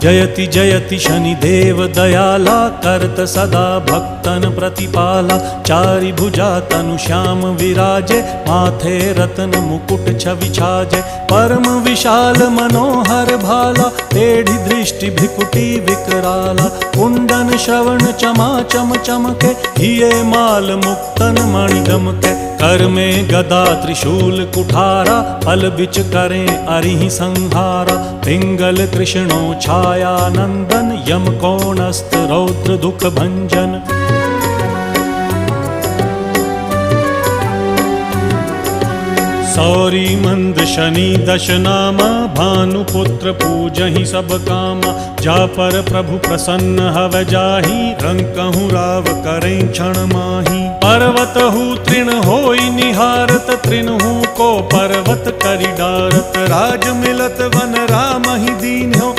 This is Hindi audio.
जयति जयति शनिदेव दयाला, करत सदा भक्तन प्रतिपाला। चारि भुजा तनु श्याम विराजे, माथे रत्न मुकुट छवि छाजे। परम विशाल मनोहर भाला, टेढ़ी दृष्टि भ्रिकुटी विकराला। कुंडन श्रवण चमा चम चमके, हिये माल मुक्तन मणि दमके। कर में गदा त्रिशूल कुठारा, फल बिच करें अरिहि संहारा। पिंगल कृष्णो छाया नंदन, यम कोणस्थ रौद्र दुख भंजन। सौरी मंद शनि दश नामा, भानुपुत्र पूजहि सब कामा। जा पर प्रभु प्रसन्न हव जाहि, रंकहु राव करें क्षण माहि। पर्वत हु तृण होई निहारत, तृणहु को पर्वत करि डारत। राज मिलत वन राम ही दीन हो,